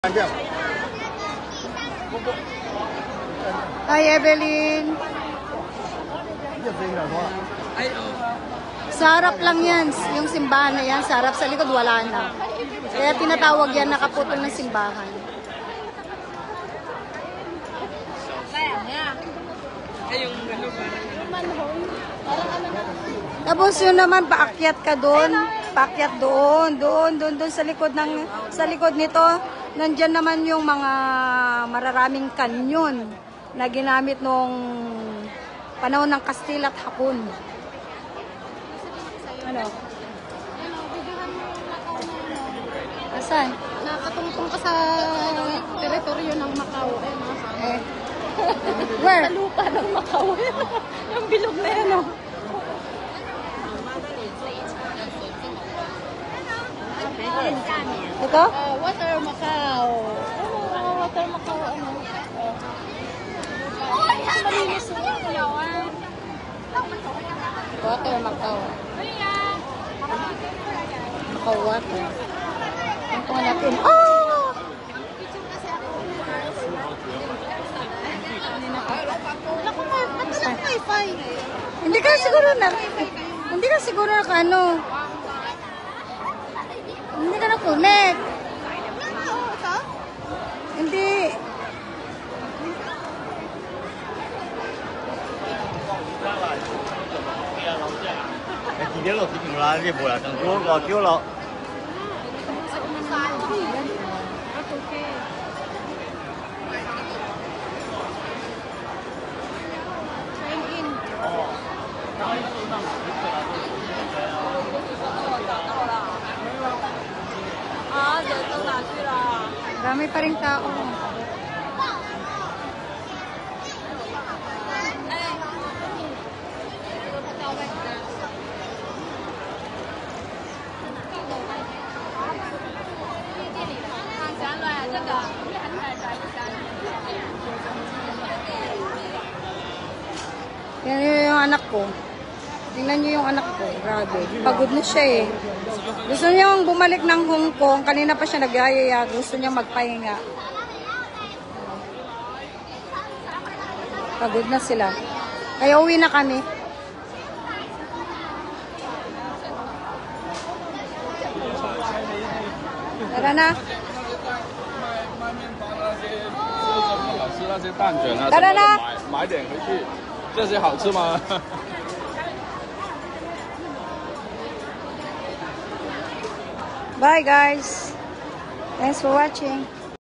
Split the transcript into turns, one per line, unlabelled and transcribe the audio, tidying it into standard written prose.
Hi, Evelyn. Sa harap lang yan, yung simbahan na yan. Sa harap, sa likod, wala na. Kaya tinatawag yan, nakaputol ng simbahan. Tapos yun naman, paakyat ka doon. Paakyat doon sa likod nito. Nandyan naman yung mga mararaming kanyon na ginamit nung panahon ng Kastila at Hapon. Ano? Asan?
Nakatungtong ka sa teritoryo ng Macau.
Where?
Sa lupa ng Macau. Yung bilog na yan, oh.
Ito?
Water Macau. Water Macau, ano? Malinis na.
Water Macau. Macau water. Ito nga natin. Oh!
Naku, matalang wifi.
Hindi ka siguro na ano. Hindi ka na-connect. Hindi. Dami pa rin tao. Yan yung anak ko. Tingnan niyo yung anak ko. Grabe. Pagod na siya eh. Gusto niyang bumalik ng Hong Kong. Kanina pa siya nagyayaya. Gusto niyang magpahinga. Pagod na sila. Kaya uwi na kami. Tara na. Tara na.
买点回去，这些好吃吗？
Bye guys. Thanks for watching.